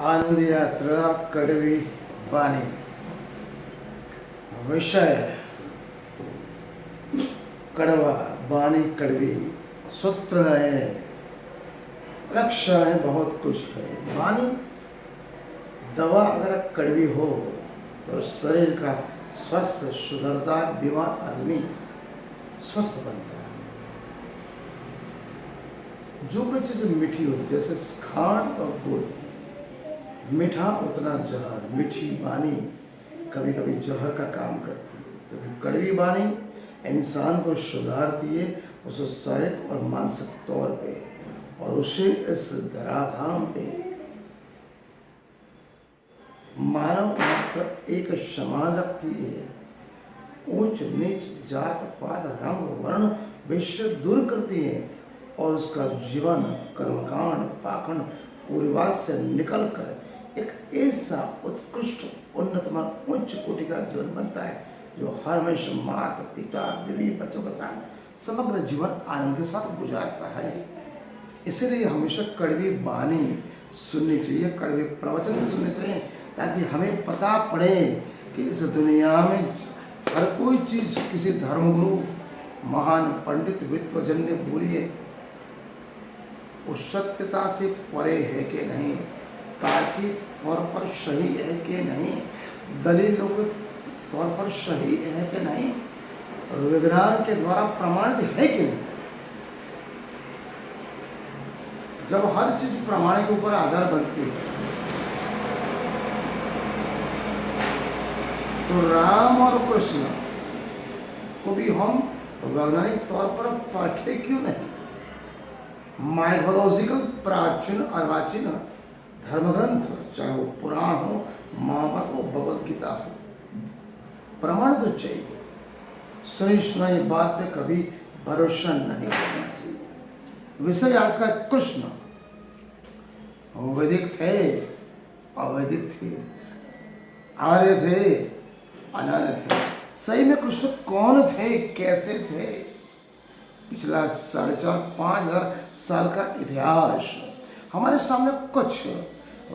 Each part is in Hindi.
आनंद यात्रा कड़वी वाणी। विषय कड़वा, वाणी कड़वी, सूत्र है, रक्षा है, बहुत कुछ है। वाणी दवा अगर कड़वी हो तो शरीर का स्वस्थ सुधरता, बीमार आदमी स्वस्थ बनता है। जो कोई चीज़ मीठी हो, जैसे खांड और गुड़, मीठा उतना जहर, मीठी वाणी कभी कभी जहर का काम करती है। तो कड़वी वाणी इंसान को सुधारती है, उसे शारीरिक और मानसिक तौर पे, और उसे इस धराधाम पे मानव मात्र एक समान रखती है। ऊंच नीच, जात पात, रंग वर्ण विषय दूर करती है और उसका जीवन कर्मकांड पाखंड कुरिवाज से निकलकर एक ऐसा उत्कृष्ट उन्नतमान उच्च कोटि का जीवन बनता है जो हर हमेशा माता पिता बीवी बच्चों के साथ समग्र जीवन आनंद के साथ गुजारता है। इसलिए हमेशा कड़वी वाणी सुननी चाहिए, कड़वे प्रवचन सुनने चाहिए, ताकि हमें पता पड़े कि इस दुनिया में हर कोई चीज़ किसी धर्मगुरु महान पंडित विद्वजन ने बोली है, वो सत्यता से परे है कि नहीं, तार्किक तौर पर सही है कि नहीं, दलीलों के तौर पर सही है कि नहीं, विज्ञान के द्वारा प्रमाणित है कि नहीं। जब हर चीज प्रमाण के ऊपर आधार बनती है तो राम और कृष्ण को भी हम वैज्ञानिक तौर पर परखे क्यों नहीं। माइथोलॉजिकल प्राचीन अर्वाचीन धर्मग्रंथ, चाहे वो पुराण हो, महाभारत हो, भगवद गीता हो, प्रमाण तो चाहिए। सुनी सुनाई बात पे कभी भरोसा नहीं करना चाहिए। विषय आज का कृष्ण वैदिक थे, अवैदिक थे, आर्य थे, अनार्य थे। सही में कृष्ण कौन थे, कैसे थे? पिछला 4,500 साल का इतिहास हमारे सामने कुछ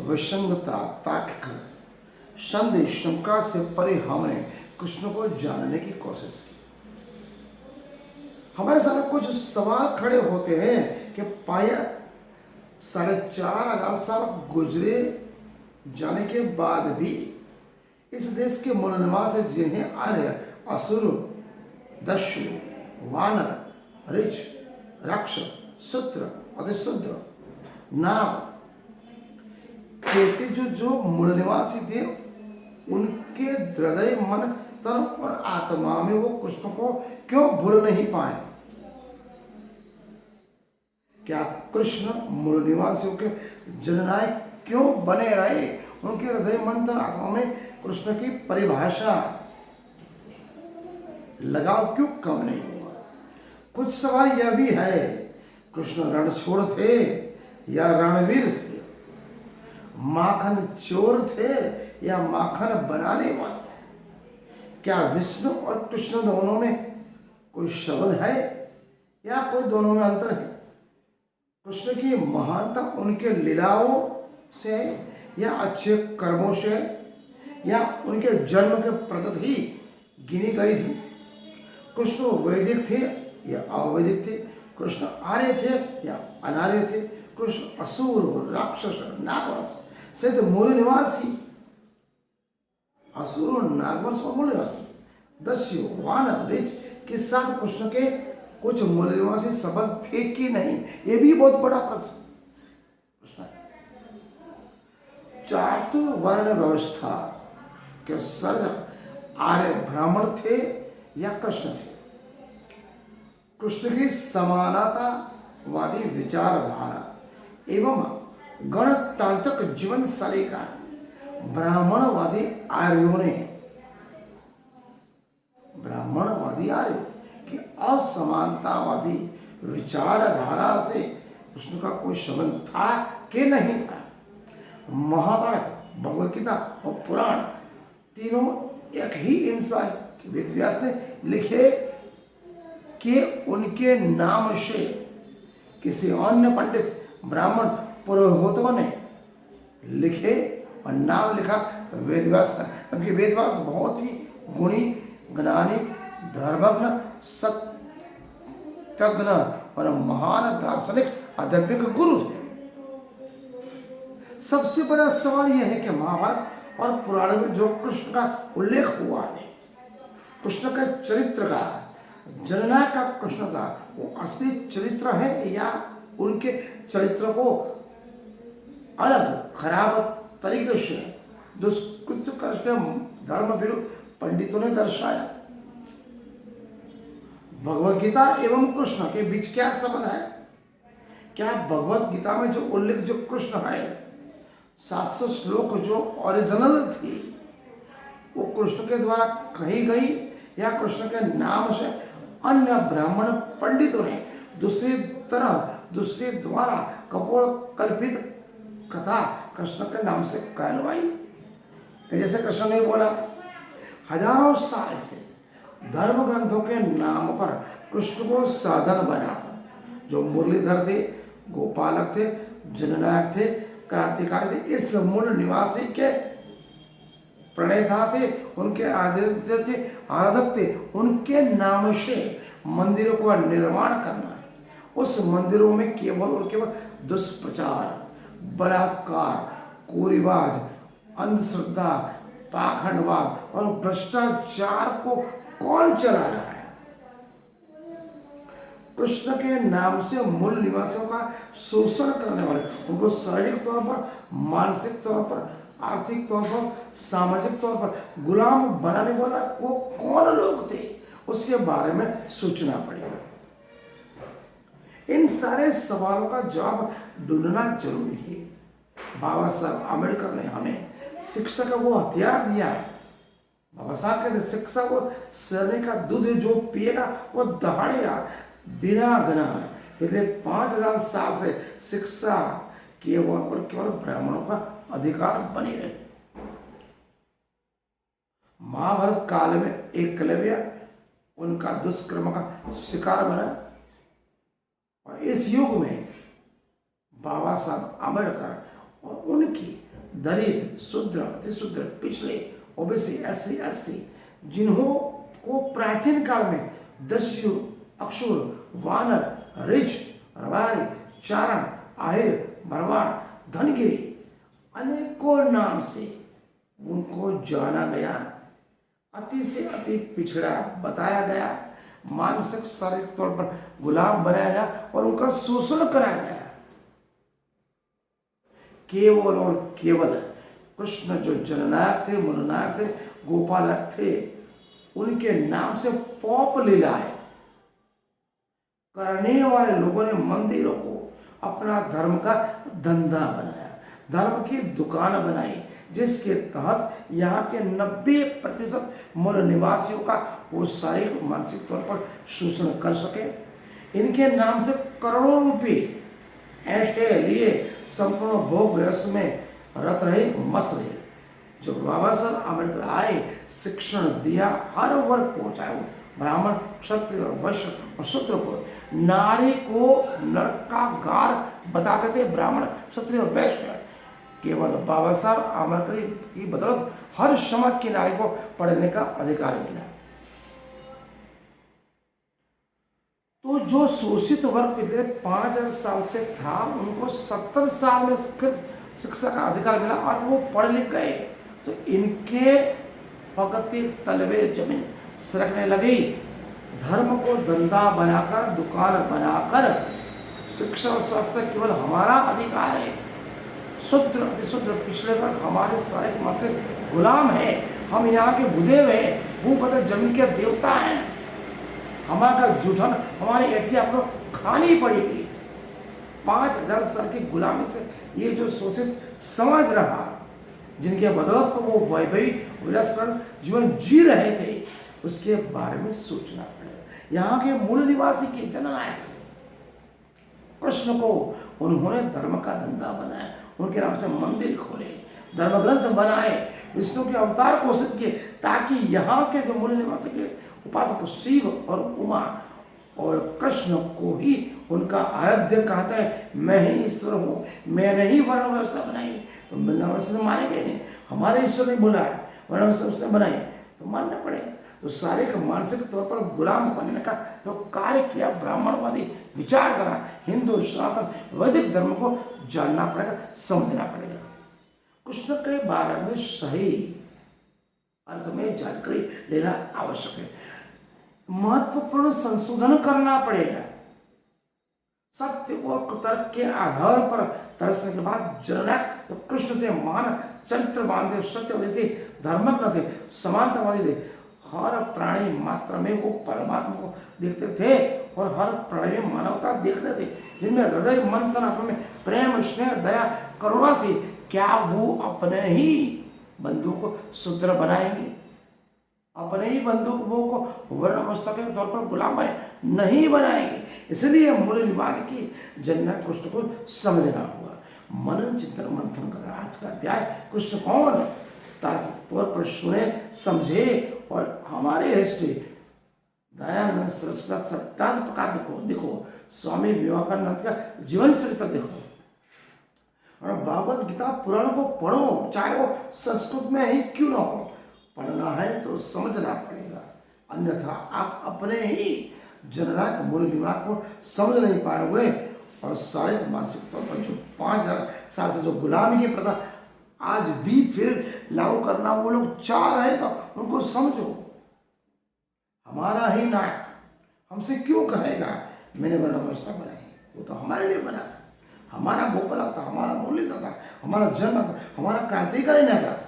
विसंगता, तार्किक संदेह, शंका से परे हमने कृष्ण को जानने की कोशिश की। हमारे सामने कुछ सवाल खड़े होते हैं कि पाया 4,500 साल गुजरे जाने के बाद भी इस देश के मूल निवासी जिन्हें आर्य, असुर, दस्यु, वानर, ऋच, राक्षस, शूद्र, अतिशूद्र, नाग कहते, जो मूल निवासी थे, उनके हृदय, मन, तन और आत्मा में वो कृष्ण को क्यों भूल नहीं पाए? क्या कृष्ण मूल निवासियों के जननायक क्यों बने रहे? उनके हृदय, मन, तन, आत्मा में कृष्ण की परिभाषा, लगाव क्यों कम नहीं हुआ? कुछ सवाल यह भी है, कृष्ण रणछोड़ थे या रणवीर थे? माखन चोर थे या माखन बनाने वाले थे? क्या विष्णु और कृष्ण दोनों में कोई शब्द है या कोई दोनों में अंतर है? कृष्ण की महानता उनके लीलाओं से है या अच्छे कर्मों से है या उनके जन्म के प्रदत्त ही गिनी गई थी? कृष्ण वैदिक थे या अवैदिक थे? कृष्ण आर्य थे या अनार्य थे? कृष्ण असुर, राक्षस, नागवंश, सिद्ध मूल निवासी, असुर, नागवंश और मूल निवासी, दस्यु, वानर, ऋच के साथ कृष्ण के कुछ मूल निवासी संबंध थे कि नहीं? ये भी बहुत बड़ा प्रश्न है। चातुर्वर्ण व्यवस्था के सर्जक आर्य ब्राह्मण थे या कृष्ण थे? कृष्ण की समानतावादी विचारधारा एवं गणतांत्रिक जीवन शैली का ब्राह्मणवादी आर्यों की असमानतावादी विचारधारा से कृष्ण का कोई संबंध था कि नहीं था? महाभारत, भगवद गीता और पुराण तीनों एक ही इंसान, वेद व्यास ने लिखे कि उनके नाम से किसी अन्य पंडित, ब्राह्मण, पुरोहितों ने लिखे और नाम लिखा वेदव्यास का, क्योंकि वेदव्यास बहुत ही गुणी, ज्ञानी, धर्मज्ञ, सत्यज्ञ और महान दार्शनिक आध्यात्मिक गुरु थे। सबसे बड़ा सवाल यह है कि महाभारत और पुराण में जो कृष्ण का उल्लेख हुआ है, कृष्ण का चरित्र का, जननायक का कृष्ण का, वो असली चरित्र है या उनके चरित्र को अलग खराब तरीके से दुष्कृत करके धर्म विरुद्ध पंडितों ने दर्शाया। भगवत गीता एवं कृष्ण के बीच क्या संबंध है? क्या भगवत गीता में जो उल्लेख जो कृष्ण है, 700 श्लोक जो ओरिजिनल थी, वो कृष्ण के द्वारा कही गई या कृष्ण के नाम से अन्य ब्राह्मण पंडितों ने दूसरे द्वारा कपोल कल्पित कथा कृष्ण के नाम से कहलवाई? जैसे कृष्ण ने बोला, हजारों साल से धर्म ग्रंथों के नाम पर कृष्ण को साधन बना, जो मुरलीधर थे, गोपालक थे, जननायक थे, क्रांतिकारी थे, इस मूल निवासी के प्रणेता थे, उनके आराध्य थे, आराधक थे, उनके नाम से मंदिरों का निर्माण करना, उस मंदिरों में केवल और केवल दुष्प्रचार, बलात्कार, कुरिवाज, अंधश्रद्धा, पाखंडवाद और भ्रष्टाचार को कौन चला रहा है? कृष्ण के नाम से मूल निवासियों का शोषण करने वाले, उनको शारीरिक तौर पर, मानसिक तौर पर, आर्थिक तौर पर, सामाजिक तौर पर गुलाम बनाने वाला वो कौन लोग थे, उसके बारे में सोचना पड़ेगा। इन सारे सवालों का जवाब ढूंढना जरूरी है। बाबा साहब आम्बेडकर ने हमें शिक्षा का वो हथियार दिया। बाबा साहब कहते शिक्षा वो शरीर का दूध जो पिएगा वो दहाड़ेगा बिना ज्ञान। पिछले 5000 साल से शिक्षा केवल और केवल ब्राह्मणों का अधिकार बनी रही। महाभारत काल में एकलव्य उनका दुष्कर्म का शिकार बना, और इस युग में बाबा साहब आम्बेडकर और उनकी दलित, शूद्र, अतिशूद्र, पिछले, ओबीसी, एससी, एसटी, जिन्हों को प्राचीन काल में दस्यु, अक्षुर, वानर, ऋच, रवारी, चारण, आहिर, भरवाड़, धनगिरी अनेकों नाम से उनको जाना गया, अति से अति पिछड़ा बताया गया, मानसिक शारीरिक तौर पर गुलाम बनाया गया और उनका शोषण कराया गया। केवल और केवल कृष्ण जो जननायक थे, मूलनायक थे, गोपालक थे, उनके नाम से पॉप लीलाएं करने वाले लोगों ने मंदिरों को अपना धर्म का धंधा बनाया, धर्म की दुकान बनाई, जिसके तहत यहाँ के 90% मूल निवासियों का वो शारीरिक मानसिक तौर पर शोषण कर सके। इनके नाम से करोड़ों रुपए ऐठे लिए संपूर्ण भोग विलास में रत रहे, मस्त रहे। जो बाबा साहब आम्बेडकर आए, शिक्षण दिया, हर वर्ग को, चाहे वो ब्राह्मण, क्षत्रिय, वैश्य और शूद्र को, नारी को नरक का गार बताते थे ब्राह्मण, क्षत्रिय, वैश्य। केवल बाबा साहब आम्बेडकर की बदौलत हर समाज की नारी को पढ़ने का अधिकार मिला। तो जो शोषित वर्ग पिछले 5000 साल से था, उनको 70 साल में शिक्षा का अधिकार मिला और वो पढ़ लिख गए, तो इनके भगती तलवे जमीन सरकने लगी। धर्म को धंधा बनाकर, दुकान बनाकर शिक्षा और स्वास्थ्य केवल हमारा अधिकार है, शूद्र, अतिशूद्र, पिछड़े वर्ग हमारे सारे मन से गुलाम है, हम यहाँ के बुधे हुए भूपत जमीन के देवता हैं, हमारा जूठन हमारी एठी आपको खानी पड़ेगी। 5000 साल की गुलामी से ये जो शोषित समाज रहा, जिनके बदौलत तो वो वैभवी विलासपूर्ण जीवन जी रहे थे, उसके बारे में सोचना पड़ेगा। यहाँ के मूल निवासी के जननायक कृष्ण को उन्होंने धर्म का धंधा बनाया, उनके नाम से मंदिर खोले, धर्म ग्रंथ बनाए, विष्णु के अवतार घोषित किए, ताकि यहाँ के जो मूल निवासी के उपासक शिव और उमा और कृष्ण को ही उनका आराध्य कहता है। मैं ही ईश्वर हूँ, मैंने ही वर्ण व्यवस्था बनाई, तो वर्ण व्यवस्था मानेंगे नहीं। हमारे ईश्वर ने बोला है, वर्ण व्यवस्था उसने बनाई, तो मानना पड़ेगा। तो सारे का मानसिक तौर पर गुलाम बनने का जो कार्य किया ब्राह्मणवादी विचारधारा, हिंदू सनातन वैदिक धर्म को जानना पड़ेगा, समझना पड़ेगा। कृष्ण के बारे में सही अर्थ में जानकारी लेना आवश्यक है। महत्वपूर्ण संशोधन करना पड़ेगा। सत्य और कुतर्क के आधार पर तरसने के बाद जननायक तो कृष्ण थे, मान चरित्रवान थे, सत्यवादी थे, धर्मज्ञ थे, समानतावादी थे। हर प्राणी मात्र में वो परमात्मा को देखते थे और हर प्राणी में मानवता देखते थे, जिनमें हृदय मन तन में प्रेम स्नेह दया करुणा थी। क्या वो अपने ही बंधु को सुदृढ़ बनाएंगे? अपने ही बंधुओं को वर्ण अवस्था के तौर पर गुलाम नहीं बनाएंगे। इसलिए मूल निवाद की जननायक कृष्ण को समझना हुआ, मनन चिंतन मंथन करना। आज का अध्याय कृष्ण कौन तार्किक तौर पर सुने समझे और हमारे हिस्ट्री दयानंद सरस्वती सत्यार्थ प्रकार देखो, स्वामी विवेकानंद का जीवन चरित्र देखो, और भागवत गीता पुराण को पढ़ो, चाहे वो संस्कृत में ही क्यों ना हो। पढ़ना है तो समझना पड़ेगा, अन्यथा आप अपने ही जननायक मूल निवास को समझ नहीं पाए हुए और सारे मानसिक तौर पर जो 5000 साल से जो गुलामी की प्रथा आज भी फिर लागू करना वो लोग चाह रहे, तो उनको समझो। हमारा ही नायक हमसे क्यों कहेगा मैंने वर्ण व्यवस्था बनाई? वो तो हमारे लिए बना था, हमारा गोपाल था, हमारा मुरलीधर था, हमारा जन्म था, हमारा क्रांतिकारी नेता था।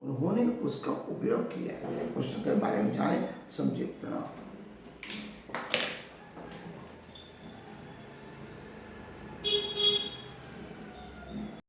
उन्होंने उसका उपयोग किया। कृष्ण के बारे में जाने समझे। प्रणाम।